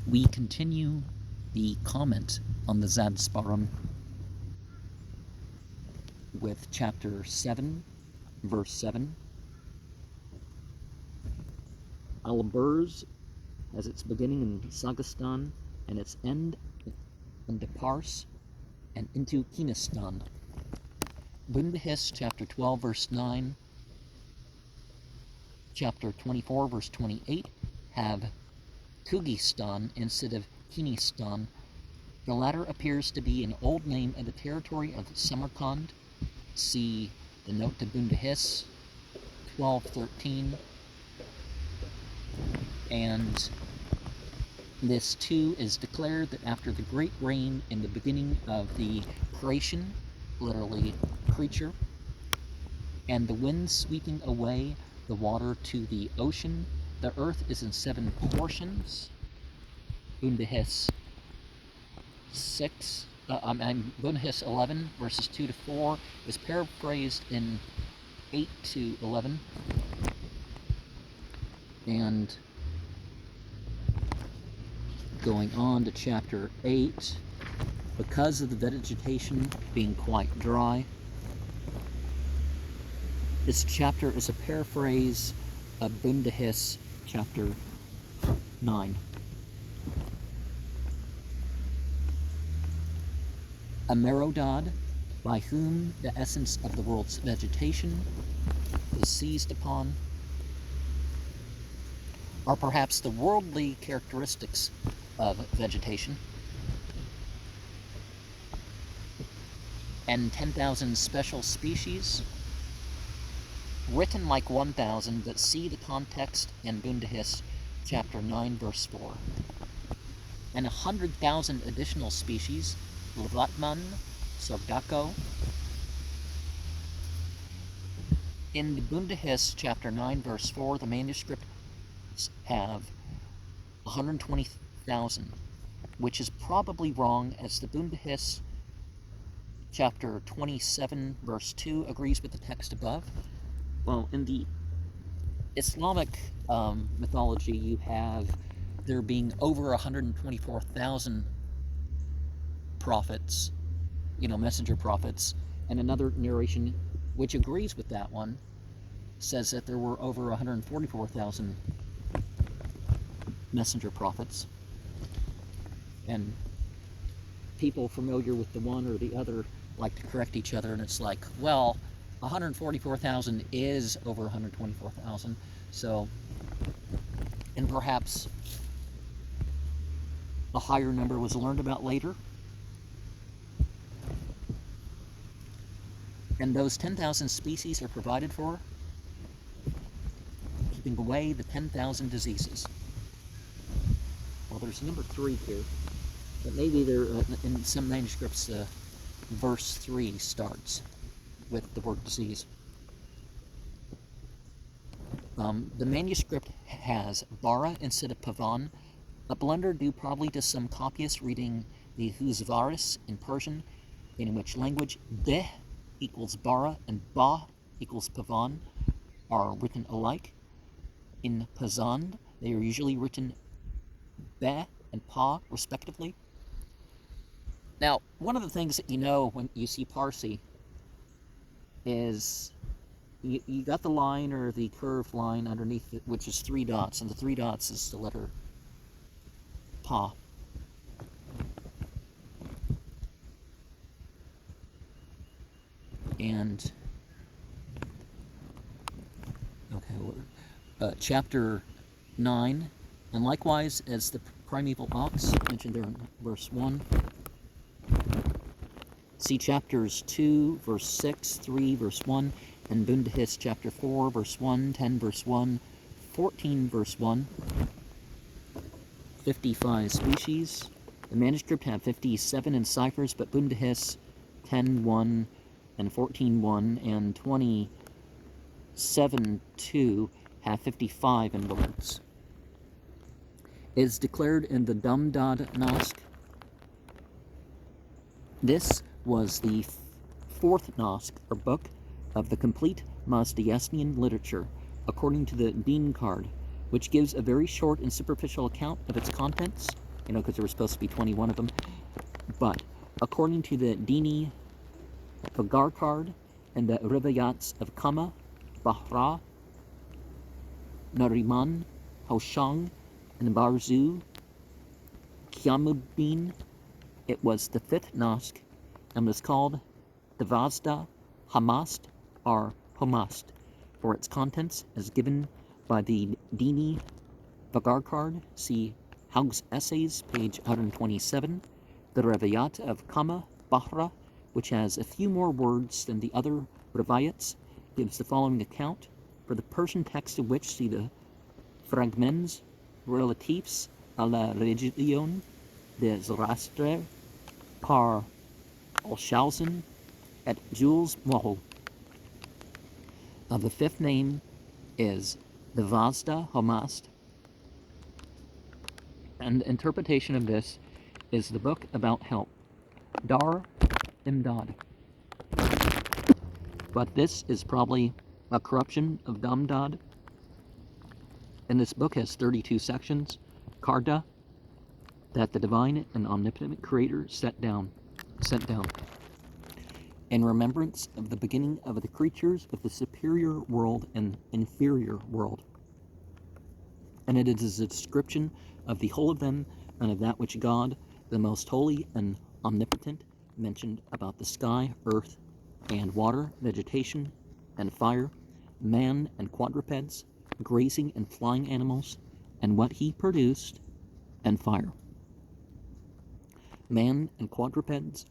We continue the comment on the Zad Sparam with chapter 7, verse 7. Al-Burz has its beginning in Sagistan and its end into Pars and into Kinistan. Bundahis, chapter 12, verse 9, chapter 24, verse 28, have Kugistan instead of Kinistan. The latter appears to be an old name of the territory of Samarkand. See the note to Bundahis 12:13. And this too is declared that after the great rain in the beginning of the creation, literally creature, and the wind sweeping away the water to the ocean, the earth is in 7 portions. Bundahis Bundahis 11 verses 2 to 4 is paraphrased in 8 to 11, and going on to chapter 8, because of the vegetation being quite dry, this chapter is a paraphrase of Bundahis chapter 9. Amerodad, by whom the essence of the world's vegetation is seized upon, are perhaps the worldly characteristics of vegetation, and 10,000 special species, written like 1,000, but see the context in Bundahis chapter 9, verse 4. And 100,000 additional species, Levatman, Sogdako. In the Bundahis chapter 9, verse 4, the manuscripts have 120,000, which is probably wrong, as the Bundahis chapter 27, verse 2 agrees with the text above. Well, in the Islamic mythology, you have there being over 124,000 prophets, messenger prophets, and another narration which agrees with that one says that there were over 144,000 messenger prophets. And people familiar with the one or the other like to correct each other, and it's like, well, 144,000 is over 124,000, so, and perhaps a higher number was learned about later. And those 10,000 species are provided for, keeping away the 10,000 diseases. Well, there's number 3 here, but maybe there, in some manuscripts, verse 3 starts with the word disease. The manuscript has bara instead of pavan, a blunder due probably to some copyists reading the Huzvaris in Persian, in which language beh equals bara and ba equals pavan are written alike. In Pazand, they are usually written beh and pa, respectively. Now, one of the things that you know when you see Parsi is you got the line or the curved line underneath it, which is 3 dots, and the 3 dots is the letter pa. And chapter 9, and likewise as the primeval ox mentioned there in verse 1. See chapters 2, verse 6, 3, verse 1, and Bundahis chapter 4, verse 1, 10, verse 1, 14, verse 1. 55 species. The manuscript have 57 in ciphers, but Bundahis 10:1 and 14:1 and 27:2 have 55 in the words. It is declared in the Damdad Naskh. This was the 4th Naskh, or book, of the complete Mazdayastian literature, according to the Deen card, which gives a very short and superficial account of its contents. because there were supposed to be 21 of them. But according to the Dini Vagarkard and the Rivayats of Kama, Bahra, Nariman, Hoshang, and Barzu, Kyamuddin, it was the fifth Nosk and was called Devazda Hamast or Homast for its contents as given by the Dini Vagarkard. See Haug's Essays, page 127. The Rivayat of Kama Bahra, which has a few more words than the other Rivayats, gives the following account. For the Persian text of which see the Fragments relatifs à la religion de Zoroastre par Olshausen et Jules Mohl. The fifth name is the Vazda Homast, and the interpretation of this is the book about help, Dar Imdad. But this is probably a corruption of Damdad. And this book has 32 sections, Karda, that the divine and omnipotent creator sent down, in remembrance of the beginning of the creatures of the superior world and inferior world. And it is a description of the whole of them and of that which God, the most holy and omnipotent, mentioned about the sky, earth, and water, vegetation, and fire, man and quadrupeds, grazing and flying animals, and what he produced, and fire. Man and quadrupeds,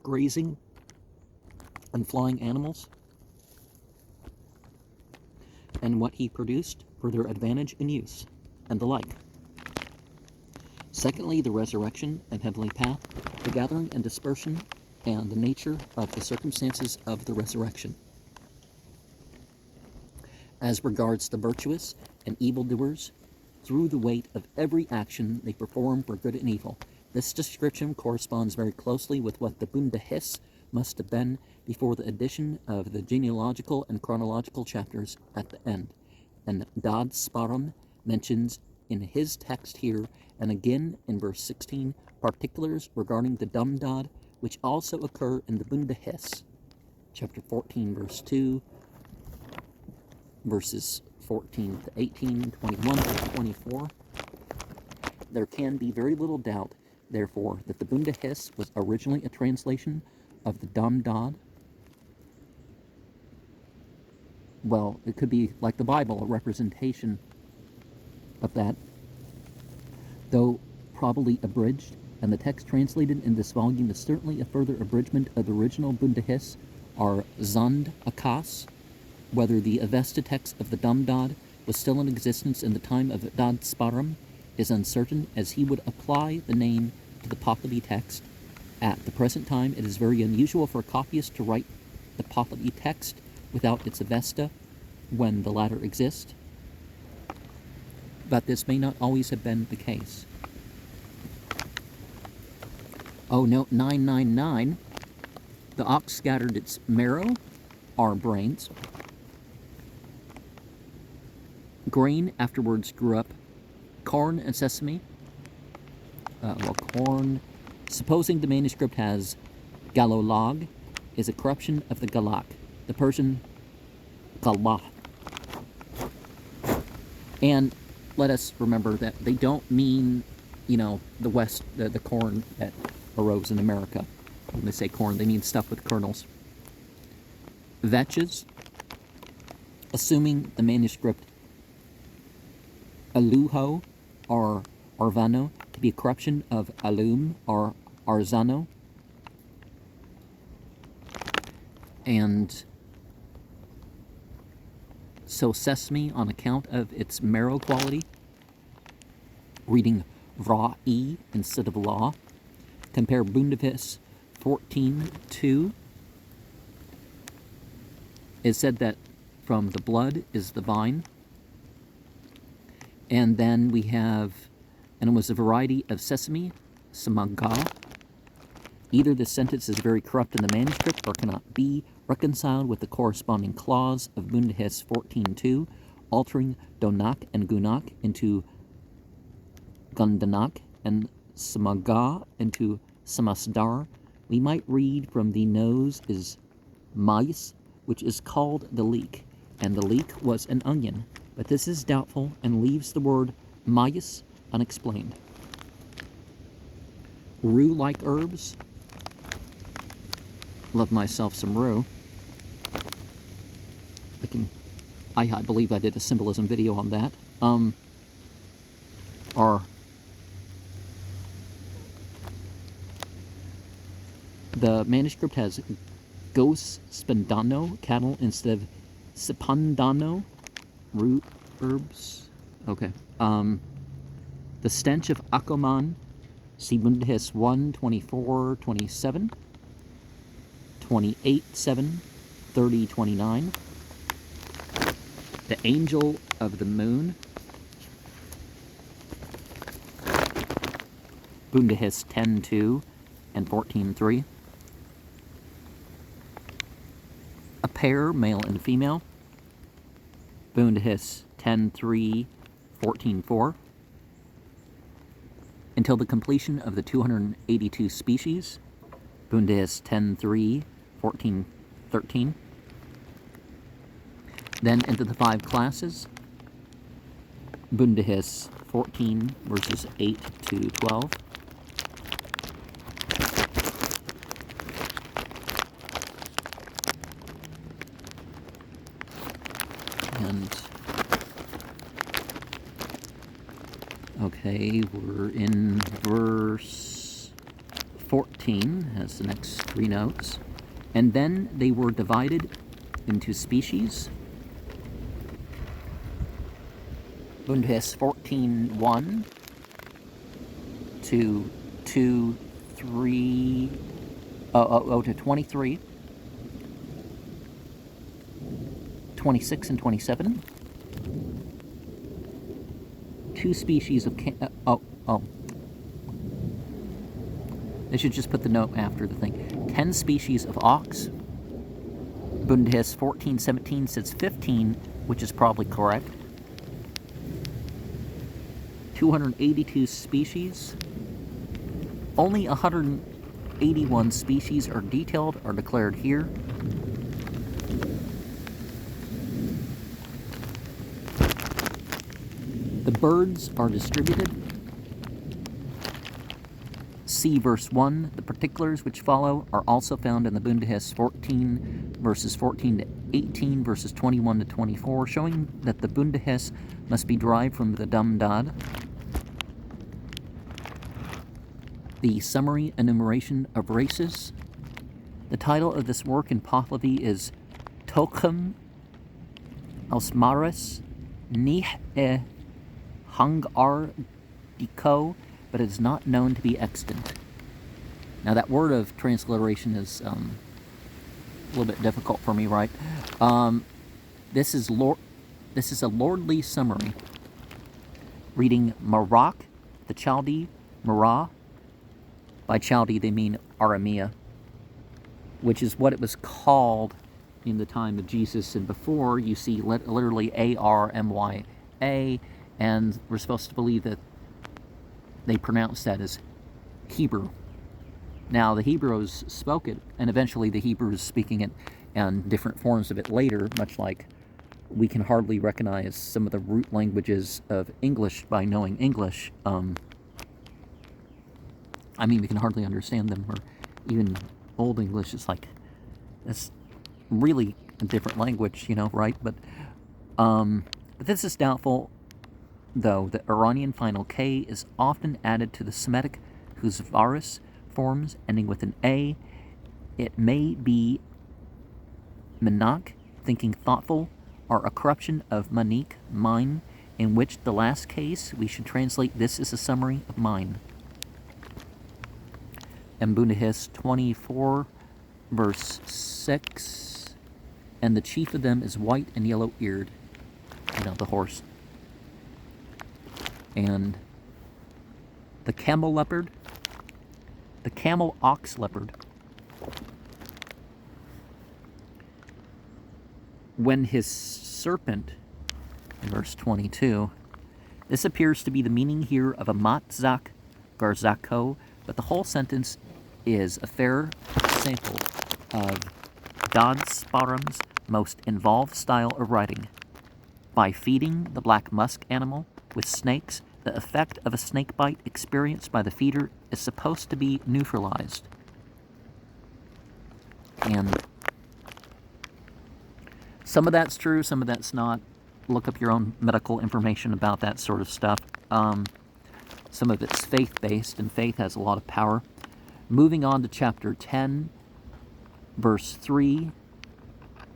grazing and flying animals, and what he produced for their advantage and use, and the like. Secondly, the resurrection and heavenly path, the gathering and dispersion, and the nature of the circumstances of the resurrection. As regards the virtuous and evildoers, through the weight of every action they perform for good and evil. This description corresponds very closely with what the Bundahis must have been before the addition of the genealogical and chronological chapters at the end. And Zad Sparam mentions in his text here, and again in verse 16, particulars regarding the Damdad, which also occur in the Bundahis, chapter 14, verse 2, verses 14 to 18, 21 to 24. There can be very little doubt, therefore, that the Bundahis was originally a translation of the Damdad. Well, it could be like the Bible, a representation of that, though probably abridged, and the text translated in this volume is certainly a further abridgment of the original Bundahis, or Zand Akas. Whether the Avesta text of the Damdad was still in existence in the time of Zad Sparam is uncertain, as he would apply the name to the Pahlavi text. At the present time, it is very unusual for a copyist to write the Pahlavi text without its Avesta when the latter exists, but this may not always have been the case. Oh, note 999, the ox scattered its marrow, or brains. Grain afterwards grew up corn and sesame. Corn, supposing the manuscript has Galolag, is a corruption of the Galak, the Persian Galah. And let us remember that they don't mean, the West, the corn that arose in America. When they say corn, they mean stuff with kernels. Vetches, assuming the manuscript Aluho or Arvano to be a corruption of Alum or Arzano. And so sesame on account of its marrow quality, reading Ra-E instead of law. Compare Bundavis 14:2. It said that from the blood is the vine. And then we have, and it was a variety of sesame, samaga. Either the sentence is very corrupt in the manuscript or cannot be reconciled with the corresponding clause of Bundahis 14:2, altering Donak and Gunak into Gundanak and samaga into samasdar, we might read from the nose is mais, which is called the leek, and the leek was an onion, but this is doubtful and leaves the word mais unexplained. Rue-like herbs. Love myself some rue. I believe I did a symbolism video on that. Are the manuscript has gos spandano, cattle, instead of sipandano, root herbs. Okay. The stench of Akoman, see Bundahis 1, 24, 27, 28, 7, 30, 29. The angel of the moon, Bundahis 10, 2 and 14, 3. A pair, male and female, Bundahis 10, 3, 14, 4. Until the completion of the 282 species, Bundahis 10, 3, 14, 13. Then into the 5 classes, Bundahis 14, verses 8 to 12. And, okay, we're in verse 14, as the next 3 notes. And then they were divided into species. Bundahis 14:1 to 2, 3, to 23, 26 and 27. 2 species of they should just put the note after the thing. 10 species of ox. Bundahis 14:17 says 15, which is probably correct. 282 species. Only 181 species are detailed or declared here. The birds are distributed. See verse 1. The particulars which follow are also found in the Bundahis 14, verses 14 to 18, verses 21 to 24, showing that the Bundahis must be derived from the Damdad. The summary enumeration of races. The title of this work in Pahlavi is Tokum Ausmaris Nih e Hangar Diko, but it is not known to be extant. Now that word of transliteration is a little bit difficult for me, right? This is a lordly summary. Reading Marak, the Chaldee, Marah. By Chaldee they mean Aramea, which is what it was called in the time of Jesus, and before you see literally A-R-M-Y-A, and we're supposed to believe that they pronounce that as Hebrew. Now the Hebrews spoke it, and eventually the Hebrews speaking it and different forms of it later, much like we can hardly recognize some of the root languages of English by knowing English. I mean, we can hardly understand them, or even Old English is like, it's really a different language, you know, right? But this is doubtful, though. The Iranian final K is often added to the Semitic Huzvaris forms, ending with an A. It may be manak, thinking thoughtful, or a corruption of manik, mine, in which the last case we should translate this as a summary of mine. And Bundahis 24, verse 6, and the chief of them is white and yellow-eared, you know, the horse. And the camel leopard, the camel ox leopard. When his serpent, in verse 22, this appears to be the meaning here of a matzak Garzako, but the whole sentence is a fair sample of Zad Sparam's most involved style of writing. By feeding the black musk animal with snakes, the effect of a snake bite experienced by the feeder is supposed to be neutralized. And some of that's true, some of that's not. Look up your own medical information about that sort of stuff. Some of it's faith-based, and faith has a lot of power. Moving on to chapter 10, verse 3,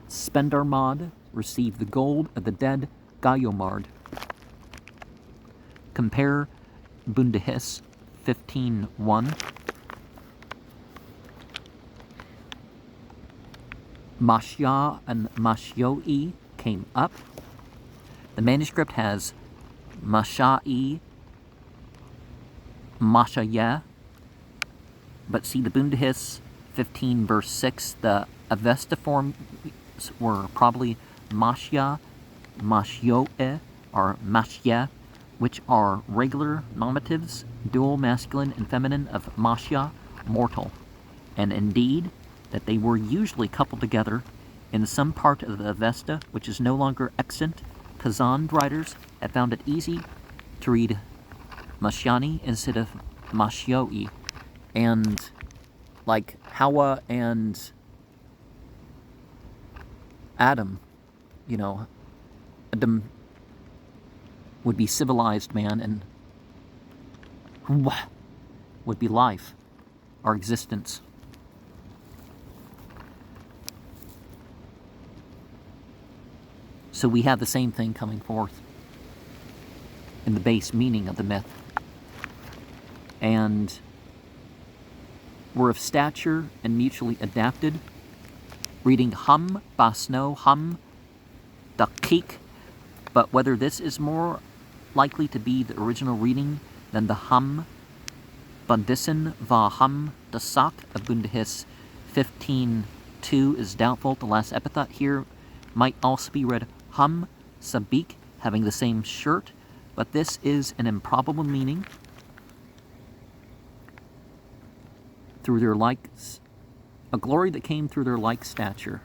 Spendarmad received the gold of the dead Gayomard. Compare Bundahis 15:1. Mashya and Mashyoi came up. The manuscript has Mashai, Mashaya, but see the Bundahis 15 verse 6, the Avesta forms were probably Mashya, Mashyoe, or Mashya, which are regular nominatives, dual masculine and feminine of Mashya, mortal, and indeed that they were usually coupled together in some part of the Avesta, which is no longer extant. Kazan writers have found it easy to read Mashyani instead of Mashyoi, and like Hawa and Adam, Adam would be civilized man, and Hawa would be life, our existence. So we have the same thing coming forth in the base meaning of the myth. And we're of stature and mutually adapted. Reading hum, basno, hum, dakik, but whether this is more likely to be the original reading than the hum, bandisin va hum, dasak of Bundahis 15:2 is doubtful. The last epithet here might also be read hum, sabik, having the same shirt, but this is an improbable meaning. Through their likes, a glory that came through their like stature.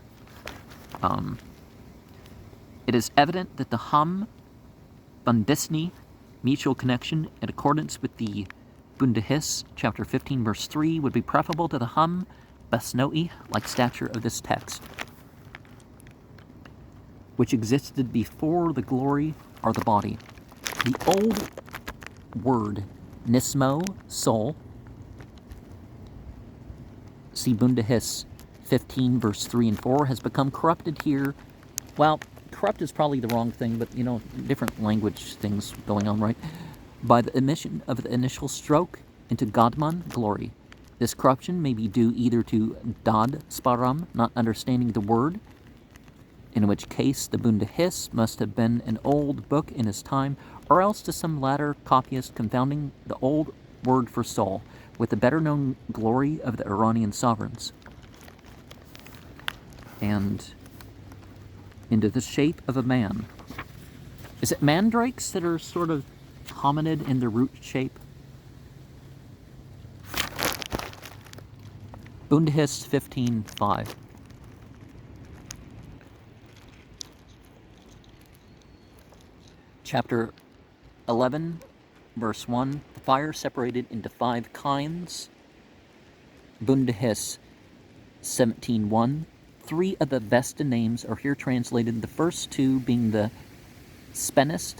It is evident that the hum, bandisni, mutual connection, in accordance with the Bundahis, chapter 15, verse 3, would be preferable to the hum, basnoi, like stature of this text, which existed before the glory or the body. The old word nismo, soul, see Bundahis 15, verse 3 and 4, has become corrupted here. Well, corrupt is probably the wrong thing, but different language things going on, right? By the emission of the initial stroke into Godman, glory. This corruption may be due either to Zad Sparam not understanding the word, in which case the Bundahis must have been an old book in his time, or else to some latter copyist confounding the old word for soul with the better-known glory of the Iranian sovereigns, and into the shape of a man. Is it mandrakes that are sort of hominid in their root shape? Bundahis 15:5. Chapter 11, verse 1, the fire separated into 5 kinds. Bundahis 17:1. 3 of the Vesta names are here translated, the first 2 being the Spenist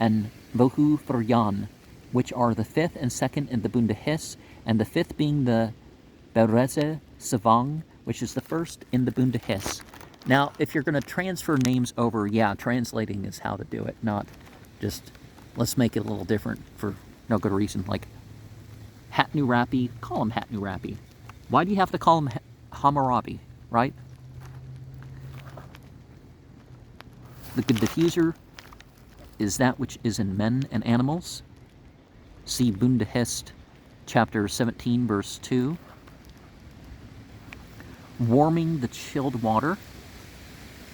and Vohu Furyan, which are the 5th and 2nd in the Bundahis, and the 5th being the Bereze Savang, which is the 1st in the Bundahis. Now, if you're going to transfer names over, translating is how to do it, not just let's make it a little different for no good reason. Like Hatnurabi, call him Hatnurabi. Why do you have to call him Hammurabi, right? The good diffuser is that which is in men and animals. See Bundahist, chapter 17, verse 2. Warming the chilled water.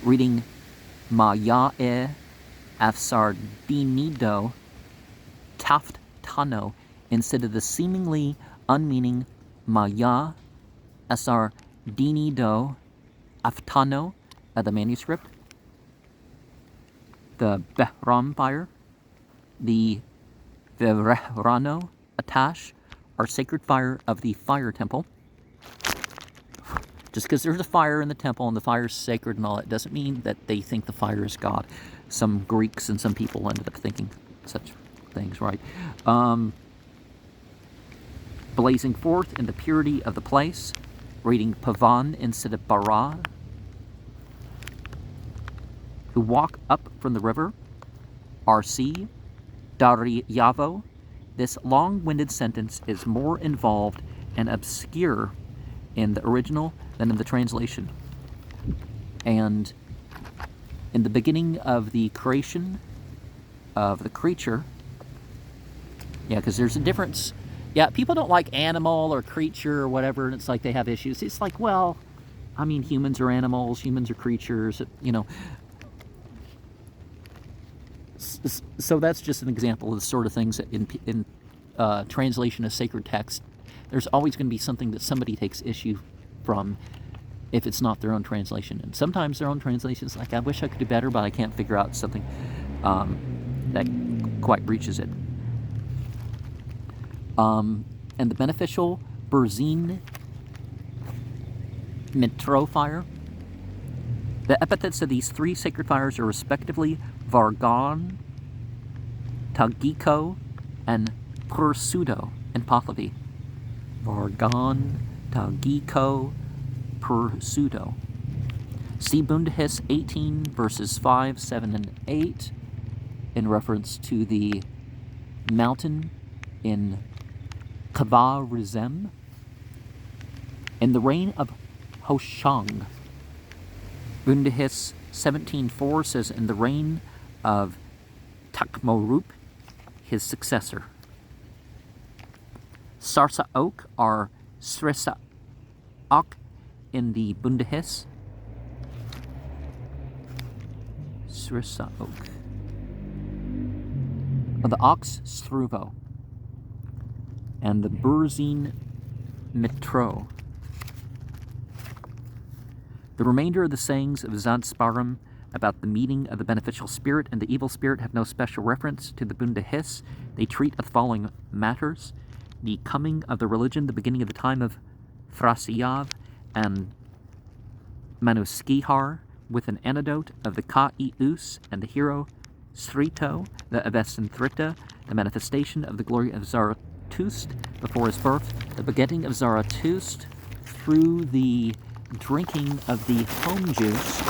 Reading Ma'ya'e Afsardinido Taft Tano instead of the seemingly unmeaning Maya Asar Dini Do Aftano of the manuscript. The Behram fire, the Verano Atash, are sacred fire of the fire temple. Just because there's a fire in the temple and the fire is sacred and all, it doesn't mean that they think the fire is God. Some Greeks and some people ended up thinking such things, right? Blazing forth in the purity of the place, reading Pavan instead of Bara, who walk up from the river, RC, Dari Yavo. This long-winded sentence is more involved and obscure in the original than in the translation. And in the beginning of the creation of the creature, yeah, because there's a difference. Yeah, people don't like animal or creature or whatever, and it's like they have issues. It's like, well, I mean, humans are animals, humans are creatures, you know. So that's just an example of the sort of things that in translation of sacred text, there's always going to be something that somebody takes issue from if it's not their own translation. And sometimes their own translation is like, I wish I could do better, but I can't figure out something that quite reaches it. And the beneficial Berzin Mitro fire. The epithets of these three sacred fires are respectively Vargan, Tagiko, and Pursudo in Pahlavi. Vargan, Tagiko, Pursudo. See Bundahis 18 verses 5, 7, and 8 in reference to the mountain in Kava Rizem. In the reign of Hoshang, Bundahis 17:4 says, in the reign of Takmorup, his successor. Sarsa Oak are Sresa Ok in the Bundahis. Sresa Oak. The Ox Struvo. And the Berzin Mitro. The remainder of the sayings of Zad Sparam about the meeting of the beneficial spirit and the evil spirit have no special reference to the Bundahis. They treat of the following matters: the coming of the religion, the beginning of the time of Frasiav and Manuskihar, with an anecdote of the Ka-i-us and the hero Srito, the Avesanthrita, the manifestation of the glory of Zarathustra before his birth, the begetting of Zarathustra through the drinking of the home juice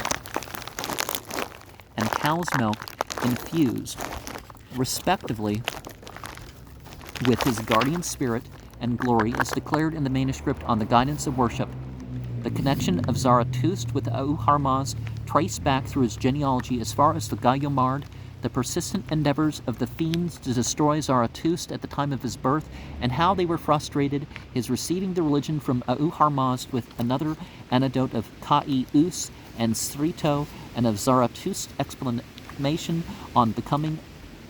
and cow's milk infused, respectively, with his guardian spirit and glory, as declared in the manuscript on the guidance of worship. The connection of Zarathustra with Auharmaz traced back through his genealogy as far as the Gayomard, the persistent endeavors of the fiends to destroy Zarathustra at the time of his birth, and how they were frustrated, his receiving the religion from Auharmaz with another anecdote of Ka-i-us and Srito, and of Zarathustra's explanation on the coming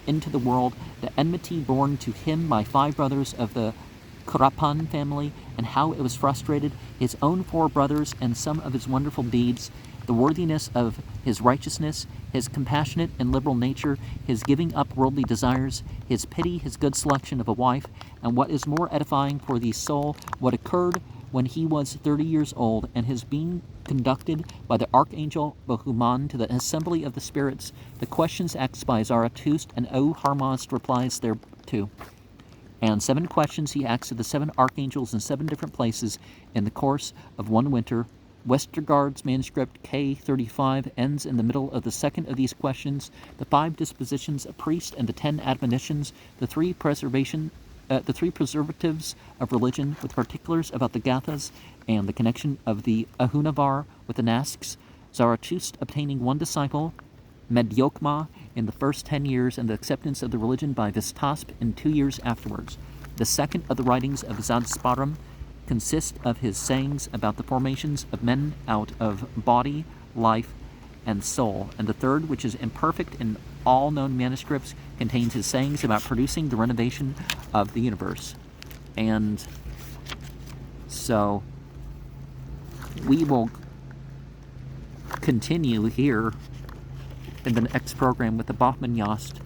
into the world, the enmity born to him by 5 brothers of the Kurapan family, and how it was frustrated, his own 4 brothers, and some of his wonderful deeds, the worthiness of his righteousness, his compassionate and liberal nature, his giving up worldly desires, his pity, his good selection of a wife, and what is more edifying for the soul, what occurred when he was 30 years old, and his being conducted by the archangel Bohuman to the assembly of the spirits, the questions asked by Zarathustra, and Auharmaz replies thereto, and 7 questions he asked of the 7 archangels in 7 different places in the course of one winter. Westergaard's manuscript K35 ends in the middle of the second of these questions, the 5 dispositions of priest and the 10 admonitions, the 3 preservatives of religion, with particulars about the Gathas and the connection of the Ahunavar with the Nasks, Zarathustra obtaining 1 disciple, Medyokma, in the first 10 years, and the acceptance of the religion by Vistasp in 2 years afterwards. The second of the writings of Zad Sparam consist of his sayings about the formations of men out of body, life, and soul, and the third, which is imperfect in all known manuscripts contains his sayings about producing the renovation of the universe. And so we will continue here in the next program with the Bachmann-Yost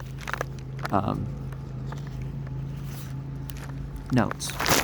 notes.